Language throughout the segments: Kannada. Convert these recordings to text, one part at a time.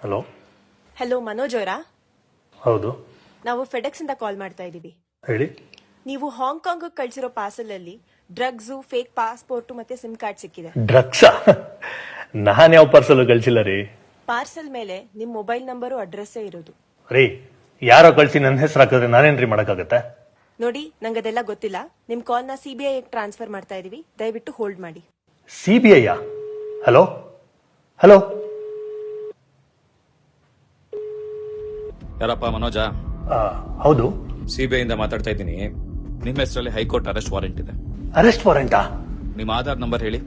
ಹಲೋ ಹಲೋ ಮನೋಜ್ ಅವರಾ? ಹೌದು, ನಾವು ಫೆಡೆಕ್ಸ್ ಇಂದ ಕಾಲ್ ಮಾಡ್ತಾ ಇದೀವಿ. ಹೇಳಿ. ನೀವು ಹಾಂಗ್ಕಾಂಗ್ ಕಳಿಸಿರೋ ಪಾರ್ಸಲ್ ಅಲ್ಲಿ ಡ್ರಗ್ಸ್, ಫೇಕ್ ಪಾಸ್ಪೋರ್ಟ್ ಮತ್ತೆ ಸಿಮ್ ಕಾರ್ಡ್ ಸಿಕ್ಕಿದೆ. ಡ್ರಗ್ಸ್? ನಾನ್ ಯಾವ ಪಾರ್ಸಲ್ ಕಳ್ಸಿಲ್ಲ ರೀ. ಪಾರ್ಸಲ್ ಮೇಲೆ ನಿಮ್ ಮೊಬೈಲ್ ನಂಬರು ಅಡ್ರೆಸ್ಸೇ ಇರೋದು. ರೀ, ಯಾರೋ ಕಳ್ಸಿ ನನ್ನ ಹೆಸರು ಹಾಕಿದ್ರೆ ನಾನೇನ್ರಿ ಮಾಡಕ್ಕಾಗತ್ತೆ? ನೋಡಿ, ನಂಗದೆಲ್ಲ ಗೊತ್ತಿಲ್ಲ. ನಿಮ್ ಕಾಲ್ ನ CBI ಟ್ರಾನ್ಸ್ಫರ್ ಮಾಡ್ತಾ ಇದೀವಿ. ದಯವಿಟ್ಟು ಹೋಲ್ಡ್ ಮಾಡಿ. CBI? Hello hello. ಯಾರಪ್ಪ? ಮನೋಜ? ಹೌದು. CBI ಇಂದ ಮಾತಾಡ್ತಾ ಇದ್ದೀನಿ. ನಿಮ್ಮ ಹೆಸರಲ್ಲಿ ಹೈಕೋರ್ಟ್ ಅರೆಸ್ಟ್ ವಾರೆಂಟ್ ಇದೆ. ಅರೆಸ್ಟ್ ವಾರೆಂಟಾ? ನಿಮ್ಮ ಆಧಾರ್ ನಂಬರ್ ಹೇಳಿ.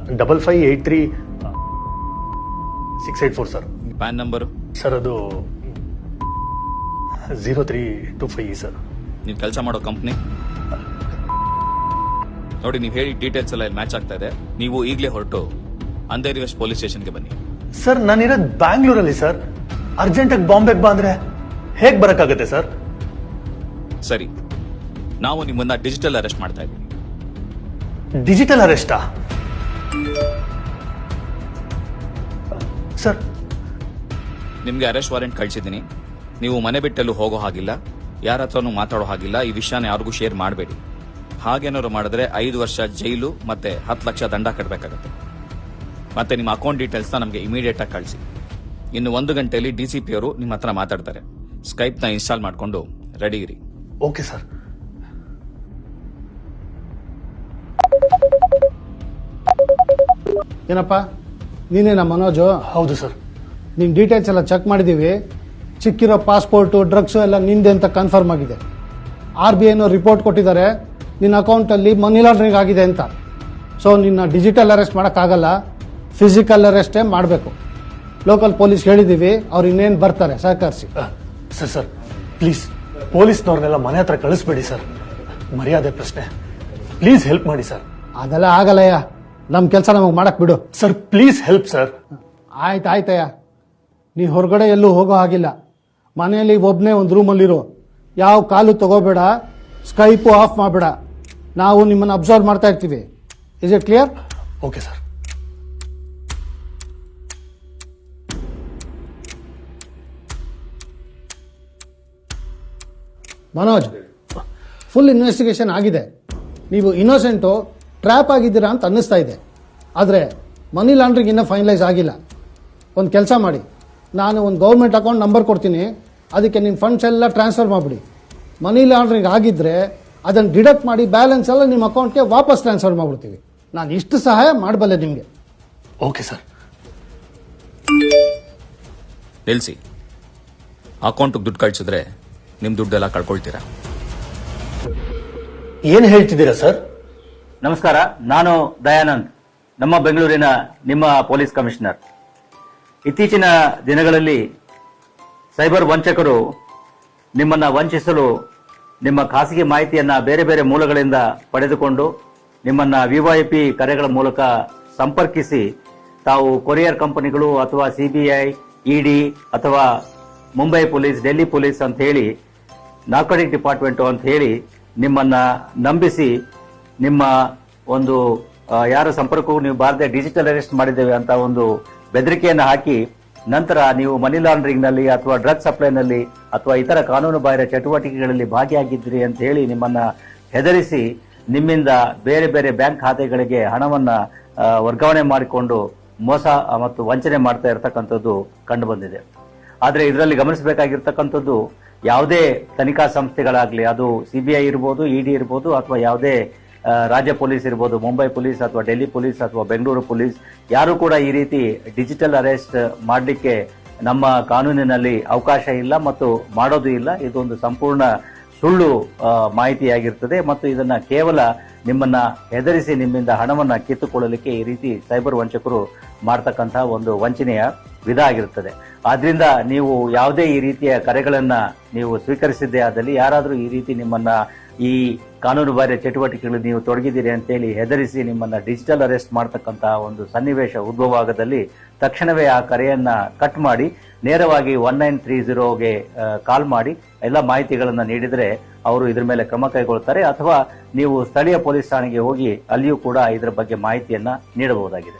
5583-684 ಸರ್. PAN number? ಸರ್ ಅದು 0325 ಸರ್. ನೀವು ಕೆಲಸ ಮಾಡೋ ಕಂಪ್ನಿ ನೋಡಿ. ನೀವು ಹೇಳಿ ಡೀಟೇಲ್ಸ್ ಎಲ್ಲ ಮ್ಯಾಚ್ ಆಗ್ತಾ ಇದೆ. ನೀವು ಈಗಲೇ ಹೊರಟು ಅಂಧೇರಿ ವೆಸ್ಟ್ ಪೊಲೀಸ್ ಸ್ಟೇಷನ್ಗೆ ಬನ್ನಿ. ಸರ್, ನಾನಿರೋದು ಬ್ಯಾಂಗ್ಳೂರಲ್ಲಿ ಸರ್. ಅರ್ಜೆಂಟಾಗಿ ಬಾಂಬೆಗೆ ಬಾ ಅಂದ್ರೆ ಹೇಗ್ ಬರಕ್ಕಾಗತ್ತೆ ಸರ್? ಸರಿ, ನಾವು ನಿಮ್ಮನ್ನ ಡಿಜಿಟಲ್ ಅರೆಸ್ಟ್ ಮಾಡ್ತಾ ಇದ್ದೀವಿ. ಡಿಜಿಟಲ್ ಅರೆಸ್ಟಾ? ಸರ್, ನಿಮ್ಗೆ ಅರೆಸ್ಟ್ ವಾರೆಂಟ್ ಕಳಿಸಿದ್ದೀನಿ. ನೀವು ಮನೆ ಬಿಟ್ಟೆಲ್ಲೂ ಹೋಗೋ ಹಾಗಿಲ್ಲ, ಯಾರ ಹತ್ರನೂ ಮಾತಾಡೋ ಹಾಗಿಲ್ಲ. ಈ ವಿಷಯನ ಯಾರಿಗೂ ಶೇರ್ ಮಾಡಬೇಡಿ. ಹಾಗೇನಾದ್ರು ಮಾಡಿದ್ರೆ 5 ವರ್ಷ ಜೈಲು ಮತ್ತೆ 10 ಲಕ್ಷ ದಂಡ ಕಟ್ಟಬೇಕಾಗತ್ತೆ. ಮತ್ತೆ ನಿಮ್ಮ ಅಕೌಂಟ್ ಡೀಟೇಲ್ಸ್ ನಮಗೆ ಇಮಿಡಿಯೇಟ್ ಆಗಿ ಕಳಿಸಿ. ಇನ್ನು 1 ಗಂಟೆಯಲ್ಲಿ DCP ಅವರು ನಿಮ್ಮ ಹತ್ರ ಮಾತಾಡ್ತಾರೆ. ಸ್ಕೈಪ್ ನ ಇನ್ಸ್ಟಾಲ್ ಮಾಡ್ಕೊಂಡು ರೆಡಿ ಇರಿ. Okay sir. ಏನಪ್ಪ, ನೀನೇನಾ ಮನೋಜು? ಹೌದು ಸರ್. ನಿನ್ ಡೀಟೇಲ್ಸ್ ಎಲ್ಲ ಚೆಕ್ ಮಾಡಿದೀವಿ. ಸಿಕ್ಕಿರೋ ಪಾಸ್ಪೋರ್ಟು, ಡ್ರಗ್ಸು ಎಲ್ಲ ನಿಂದೆ ಅಂತ ಕನ್ಫರ್ಮ್ ಆಗಿದೆ. RBI ರಿಪೋರ್ಟ್ ಕೊಟ್ಟಿದ್ದಾರೆ ನಿನ್ನ ಅಕೌಂಟಲ್ಲಿ ಮನಿ ಲಾಂಡ್ರಿಂಗ್ ಆಗಿದೆ ಅಂತ. ಸೊ ನಿನ್ನ ಡಿಜಿಟಲ್ ಅರೆಸ್ಟ್ ಮಾಡೋಕ್ಕಾಗಲ್ಲ, ಫಿಸಿಕಲ್ ಅರೆಸ್ಟೇ ಮಾಡಬೇಕು. ಲೋಕಲ್ ಪೊಲೀಸ್ ಹೇಳಿದ್ದೀವಿ, ಅವ್ರು ಇನ್ನೇನು ಬರ್ತಾರೆ, ಸಹಕರಿಸಿ. ಸರ್ ಸರ್ ಪ್ಲೀಸ್, ಪೊಲೀಸ್ನವ್ರನ್ನೆಲ್ಲ ಮನೆ ಹತ್ರ ಕಳಿಸ್ಬೇಡಿ ಸರ್. ಮರ್ಯಾದೆ ಪ್ರಶ್ನೆ. ಪ್ಲೀಸ್ ಹೆಲ್ಪ್ ಮಾಡಿ ಸರ್. ಅದೆಲ್ಲ ಆಗಲ್ಲಯ್ಯ, ನಮ್ಮ ಕೆಲಸ ನಮಗೆ ಮಾಡಕ್ ಬಿಡು. Sir please help sir. ಆಯ್ತಯ್ಯ, ನೀ ಹೊರಗಡೆ ಎಲ್ಲೂ ಹೋಗೋ ಹಾಗಿಲ್ಲ. ಮನೆಯಲ್ಲಿ ಒಬ್ಬನೇ ಒಂದು ರೂಮಲ್ಲಿರು. ಯಾವ ಕಾಲು ತಗೋಬೇಡ, ಸ್ಕೈಪು ಆಫ್ ಮಾಡಬೇಡ. ನಾವು ನಿಮ್ಮನ್ನು ಅಬ್ಸರ್ವ್ ಮಾಡ್ತಾ ಇರ್ತೀವಿ. Is it clear? Okay sir. Manoj, full investigation ಆಗಿದೆ. ನೀವು ಇನ್ನೋಸೆಂಟು, ಟ್ರ್ಯಾಪ್ ಆಗಿದ್ದೀರಾ ಅಂತ ಅನ್ನಿಸ್ತಾ ಇದೆ. ಆದರೆ ಮನಿ ಲಾಂಡ್ರಿಂಗ್ ಇನ್ನೂ ಫೈನಲೈಸ್ ಆಗಿಲ್ಲ. ಒಂದು ಕೆಲಸ ಮಾಡಿ, ನಾನು ಒಂದು ಗೌರ್ಮೆಂಟ್ ಅಕೌಂಟ್ ನಂಬರ್ ಕೊಡ್ತೀನಿ, ಅದಕ್ಕೆ ನಿಮ್ಮ ಫಂಡ್ಸ್ ಎಲ್ಲ ಟ್ರಾನ್ಸ್ಫರ್ ಮಾಡಿಬಿಡಿ. ಮನಿ ಲಾಂಡ್ರಿಂಗ್ ಆಗಿದ್ದರೆ ಅದನ್ನು ಡಿಡಕ್ಟ್ ಮಾಡಿ ಬ್ಯಾಲೆನ್ಸ್ ಎಲ್ಲ ನಿಮ್ಮ ಅಕೌಂಟ್ಗೆ ವಾಪಸ್ ಟ್ರಾನ್ಸ್ಫರ್ ಮಾಡಿಬಿಡ್ತೀವಿ. ನಾನು ಇಷ್ಟು ಸಹಾಯ ಮಾಡಬಲ್ಲೆ ನಿಮಗೆ. Okay sir. ನಿಲ್ಸಿ. ಅಕೌಂಟ್ಗೆ ದುಡ್ಡು ಕಳಿಸಿದ್ರೆ ನಿಮ್ಮ ದುಡ್ಡೆಲ್ಲ ಕಳ್ಕೊಳ್ತೀರಾ? ಏನ್ ಹೇಳ್ತಿದ್ದೀರಾ ಸರ್? ನಮಸ್ಕಾರ, ನಾನು ದಯಾನಂದ್, ನಮ್ಮ ಬೆಂಗಳೂರಿನ ನಿಮ್ಮ ಪೊಲೀಸ್ ಕಮಿಷನರ್. ಇತ್ತೀಚಿನ ದಿನಗಳಲ್ಲಿ ಸೈಬರ್ ವಂಚಕರು ನಿಮ್ಮನ್ನ ವಂಚಿಸಲು ನಿಮ್ಮ ಖಾಸಗಿ ಮಾಹಿತಿಯನ್ನ ಬೇರೆ ಬೇರೆ ಮೂಲಗಳಿಂದ ಪಡೆದುಕೊಂಡು ನಿಮ್ಮನ್ನ VVIP ಕರೆಗಳ ಮೂಲಕ ಸಂಪರ್ಕಿಸಿ ತಾವು ಕೊರಿಯರ್ ಕಂಪನಿಗಳು ಅಥವಾ CBI, ED ಅಥವಾ ಮುಂಬೈ ಪೊಲೀಸ್, ಡೆಲ್ಲಿ ಪೊಲೀಸ್ ಅಂತ ಹೇಳಿ, ನಾರ್ಕೋಟಿಕ್ ಡಿಪಾರ್ಟ್ಮೆಂಟ್ ಅಂತ ಹೇಳಿ ನಿಮ್ಮನ್ನ ನಂಬಿಸಿ ನಿಮ್ಮ ಒಂದು ಯಾರ ಸಂಪರ್ಕವೂ ನೀವು ಬಾರದೆ ಡಿಜಿಟಲ್ ಅರೆಸ್ಟ್ ಮಾಡಿದ್ದೇವೆ ಅಂತ ಒಂದು ಬೆದರಿಕೆಯನ್ನು ಹಾಕಿ, ನಂತರ ನೀವು ಮನಿ ಲಾಂಡ್ರಿಂಗ್ ನಲ್ಲಿ ಅಥವಾ ಡ್ರಗ್ ಸಪ್ಲೈನಲ್ಲಿ ಅಥವಾ ಇತರ ಕಾನೂನು ಬಾಹಿರ ಚಟುವಟಿಕೆಗಳಲ್ಲಿ ಭಾಗಿಯಾಗಿದ್ದೀರಿ ಅಂತ ಹೇಳಿ ನಿಮ್ಮನ್ನ ಹೆದರಿಸಿ ನಿಮ್ಮಿಂದ ಬೇರೆ ಬೇರೆ ಬ್ಯಾಂಕ್ ಖಾತೆಗಳಿಗೆ ಹಣವನ್ನ ವರ್ಗಾವಣೆ ಮಾಡಿಕೊಂಡು ಮೋಸ ಮತ್ತು ವಂಚನೆ ಮಾಡ್ತಾ ಇರತಕ್ಕಂಥದ್ದು ಕಂಡು ಬಂದಿದೆ. ಆದ್ರೆ ಇದರಲ್ಲಿ ಗಮನಿಸಬೇಕಾಗಿರ್ತಕ್ಕಂಥದ್ದು, ಯಾವುದೇ ತನಿಖಾ ಸಂಸ್ಥೆಗಳಾಗ್ಲಿ, ಅದು CBI ಇರ್ಬೋದು, ED ಇರ್ಬೋದು, ಅಥವಾ ಯಾವುದೇ ರಾಜ್ಯ ಪೊಲೀಸ್ ಇರ್ಬೋದು, ಮುಂಬೈ ಪೊಲೀಸ್ ಅಥವಾ ಡೆಲ್ಲಿ ಪೊಲೀಸ್ ಅಥವಾ ಬೆಂಗಳೂರು ಪೊಲೀಸ್, ಯಾರು ಕೂಡ ಈ ರೀತಿ ಡಿಜಿಟಲ್ ಅರೆಸ್ಟ್ ಮಾಡಲಿಕ್ಕೆ ನಮ್ಮ ಕಾನೂನಿನಲ್ಲಿ ಅವಕಾಶ ಇಲ್ಲ ಮತ್ತು ಮಾಡೋದು ಇಲ್ಲ. ಇದೊಂದು ಸಂಪೂರ್ಣ ಸುಳ್ಳು ಮಾಹಿತಿಯಾಗಿರ್ತದೆ ಮತ್ತು ಇದನ್ನ ಕೇವಲ ನಿಮ್ಮನ್ನ ಹೆದರಿಸಿ ನಿಮ್ಮಿಂದ ಹಣವನ್ನ ಕಿತ್ತುಕೊಳ್ಳಲಿಕ್ಕೆ ಈ ರೀತಿ ಸೈಬರ್ ವಂಚಕರು ಮಾಡತಕ್ಕಂತಹ ಒಂದು ವಂಚನೆಯ ವಿಧ ಆಗಿರುತ್ತದೆ. ಆದ್ರಿಂದ ನೀವು ಯಾವುದೇ ಈ ರೀತಿಯ ಕರೆಗಳನ್ನ ನೀವು ಸ್ವೀಕರಿಸಿದ್ದೇ ಆದಲ್ಲಿ, ಯಾರಾದರೂ ಈ ರೀತಿ ನಿಮ್ಮನ್ನ ಈ ಕಾನೂನು ಬಾಹಿರ ಚಟುವಟಿಕೆಗಳು ನೀವು ತೊಡಗಿದ್ದೀರಿ ಅಂತೇಳಿ ಹೆದರಿಸಿ ನಿಮ್ಮನ್ನ ಡಿಜಿಟಲ್ ಅರೆಸ್ಟ್ ಮಾಡತಕ್ಕಂತಹ ಒಂದು ಸನ್ನಿವೇಶ ಉದ್ಭವ ಆಗದಲ್ಲಿ ತಕ್ಷಣವೇ ಆ ಕರೆಯನ್ನ ಕಟ್ ಮಾಡಿ ನೇರವಾಗಿ 1930ಗೆ ಕಾಲ್ ಮಾಡಿ ಎಲ್ಲ ಮಾಹಿತಿಗಳನ್ನ ನೀಡಿದ್ರೆ ಅವರು ಇದ್ರ ಮೇಲೆ ಕ್ರಮ ಕೈಗೊಳ್ತಾರೆ. ಅಥವಾ ನೀವು ಸ್ಥಳೀಯ ಪೊಲೀಸ್ ಠಾಣೆಗೆ ಹೋಗಿ ಅಲ್ಲಿಯೂ ಕೂಡ ಇದರ ಬಗ್ಗೆ ಮಾಹಿತಿಯನ್ನ ನೀಡಬಹುದಾಗಿದೆ.